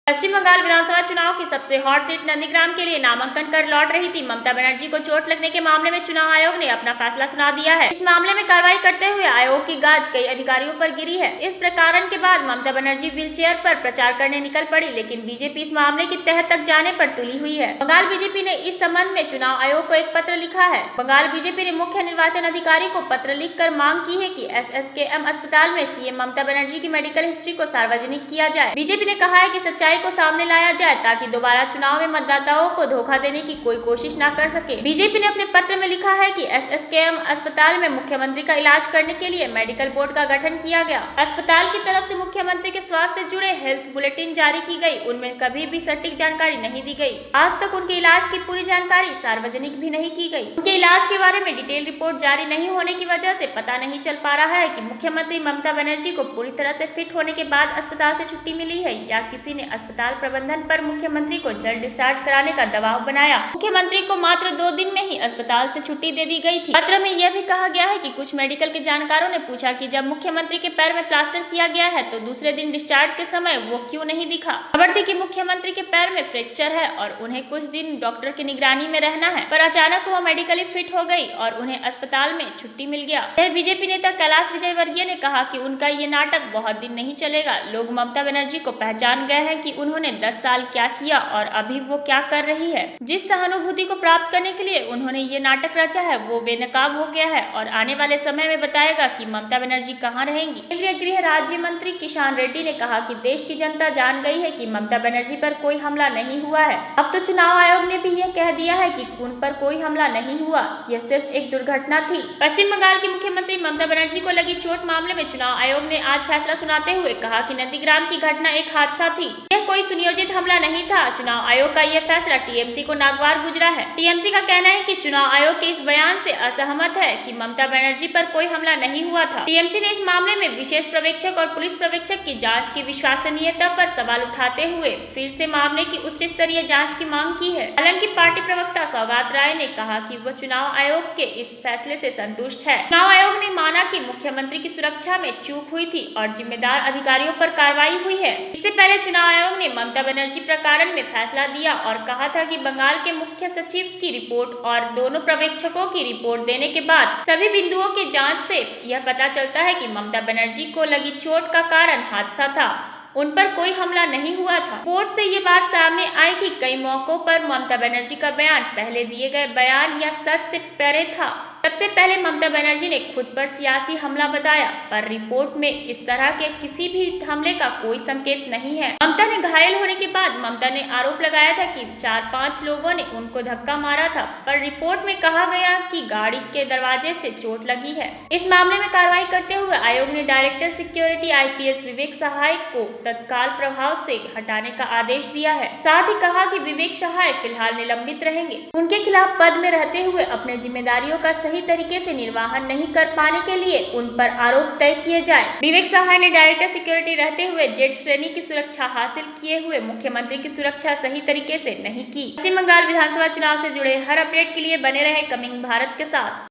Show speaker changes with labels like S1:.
S1: पश्चिम बंगाल विधानसभा चुनाव की सबसे हॉट सीट नंदीग्राम के लिए नामांकन कर लौट रही थी ममता बनर्जी को चोट लगने के मामले में चुनाव आयोग ने अपना फैसला सुना दिया है। इस मामले में कार्रवाई करते हुए आयोग की गाज कई अधिकारियों पर गिरी है। इस प्रकरण के बाद ममता बनर्जी व्हीलचेयर पर प्रचार करने निकल पड़ी, लेकिन बीजेपी इस मामले की तह तक जाने पर तुली हुई है। बंगाल बीजेपी ने इस संबंध में चुनाव आयोग को एक पत्र लिखा है। बंगाल बीजेपी ने मुख्य निर्वाचन अधिकारी को पत्र लिखकर मांग की है कि SSKM अस्पताल में सीएम ममता बनर्जी की मेडिकल हिस्ट्री को सार्वजनिक किया जाए। बीजेपी ने कहा है कि सच्चाई को सामने लाया जाए ताकि दोबारा चुनाव में मतदाताओं को धोखा देने की कोई कोशिश न कर सके। बीजेपी ने अपने पत्र में लिखा है कि SSKM अस्पताल में मुख्यमंत्री का इलाज करने के लिए मेडिकल बोर्ड का गठन किया गया। अस्पताल की तरफ से मुख्यमंत्री के स्वास्थ्य से जुड़े हेल्थ बुलेटिन जारी की गई, उनमें कभी भी सटीक जानकारी नहीं दी गई। आज तक उनके इलाज की पूरी जानकारी सार्वजनिक भी नहीं की गई। उनके इलाज के बारे में डिटेल रिपोर्ट जारी नहीं होने की वजह से पता नहीं चल पा रहा है कि मुख्यमंत्री ममता बनर्जी को पूरी तरह से फिट होने के बाद अस्पताल से छुट्टी मिली है या किसी ने अस्पताल प्रबंधन पर मुख्यमंत्री को जल्द डिस्चार्ज कराने का दबाव बनाया। मुख्यमंत्री को मात्र 2 दिन में ही अस्पताल से छुट्टी दे दी गई थी। पत्र में यह भी कहा गया है कि कुछ मेडिकल के जानकारों ने पूछा कि जब मुख्यमंत्री के पैर में प्लास्टर किया गया है तो दूसरे दिन डिस्चार्ज के समय वो क्यों नहीं दिखा। खबर थी कि मुख्यमंत्री के पैर में फ्रैक्चर है और उन्हें कुछ दिन डॉक्टर की निगरानी में रहना है, पर अचानक वो मेडिकली फिट हो गई और उन्हें अस्पताल में छुट्टी मिल गया। फिर बीजेपी नेता कैलाश विजयवर्गीय ने कहा कि उनका ये नाटक बहुत दिन नहीं चलेगा। लोग ममता बनर्जी को पहचान गए हैं कि उन्होंने 10 साल क्या किया और अभी वो क्या कर रही है। जिस सहानुभूति को प्राप्त करने के लिए उन्होंने ये नाटक रचा है वो बेनकाब हो गया है और आने वाले समय में बताएगा कि ममता बनर्जी कहाँ रहेंगी। केंद्रीय गृह राज्य मंत्री किशन रेड्डी ने कहा कि देश की जनता जान गई है कि ममता बनर्जी पर कोई हमला नहीं हुआ है। अब तो चुनाव आयोग ने भी यह कह दिया है कि उन पर कोई हमला नहीं हुआ, यह सिर्फ एक दुर्घटना थी। पश्चिम बंगाल की मुख्यमंत्री ममता बनर्जी को लगी चोट मामले में चुनाव आयोग ने आज फैसला सुनाते हुए कहा कि नंदीग्राम की घटना एक हादसा थी, यह कोई सुनियोजित हमला नहीं था। चुनाव आयोग का यह फैसला टीएमसी को नागवार गुजरा है। टीएमसी का कहना है कि चुनाव आयोग के इस बयान से असहमत है कि ममता बनर्जी पर कोई हमला नहीं हुआ था। टीएमसी ने इस मामले में विशेष पर्यवेक्षक और पुलिस पर्यवेक्षक की जांच की विश्वसनीयता पर सवाल उठाते हुए फिर से मामले की उच्च स्तरीय जांच की मांग की है। हालांकि पार्टी प्रवक्ता सौगात राय ने कहा कि वह चुनाव आयोग के इस फैसले से संतुष्ट है। चुनाव आयोग ने माना कि मुख्यमंत्री की सुरक्षा में चूक हुई थी और जिम्मेदार अधिकारियों पर कार्रवाई हुई है। इससे पहले चुनाव आयोग ने ममता बनर्जी प्रकरण में फैसला दिया और कहा था कि बंगाल के मुख्य सचिव की रिपोर्ट और दोनों पर्यवेक्षकों की रिपोर्ट देने के बाद सभी बिंदुओं की जांच से यह पता चलता है कि ममता बनर्जी को लगी चोट का कारण हादसा था, उन पर कोई हमला नहीं हुआ था। रिपोर्ट से ये बात सामने आई कि कई मौकों पर ममता बनर्जी का बयान पहले दिए गए बयान या सच से परे था। सबसे पहले ममता बनर्जी ने खुद पर सियासी हमला बताया, पर रिपोर्ट में इस तरह के किसी भी हमले का कोई संकेत नहीं है। ममता ने घायल होने के बाद ममता ने आरोप लगाया था कि 4-5 लोगों ने उनको धक्का मारा था, पर रिपोर्ट में कहा गया कि गाड़ी के दरवाजे से चोट लगी है। इस मामले में कार्रवाई करते हुए आयोग ने डायरेक्टर सिक्योरिटी IPS विवेक सहाय को तत्काल प्रभाव से हटाने का आदेश दिया है। साथ ही कहा कि विवेक सहाय फिलहाल निलंबित रहेंगे। उनके खिलाफ पद में रहते हुए अपने जिम्मेदारियों का सही तरीके से निर्वहन नहीं कर पाने के लिए उन पर आरोप तय किए जाए। विवेक सहाय ने डायरेक्टर सिक्योरिटी रहते हुए जेड श्रेणी की सुरक्षा हासिल किए हुए मुख्यमंत्री की सुरक्षा सही तरीके से नहीं की। पश्चिम बंगाल विधानसभा चुनाव से जुड़े हर अपडेट के लिए बने रहे कमिंग भारत के साथ।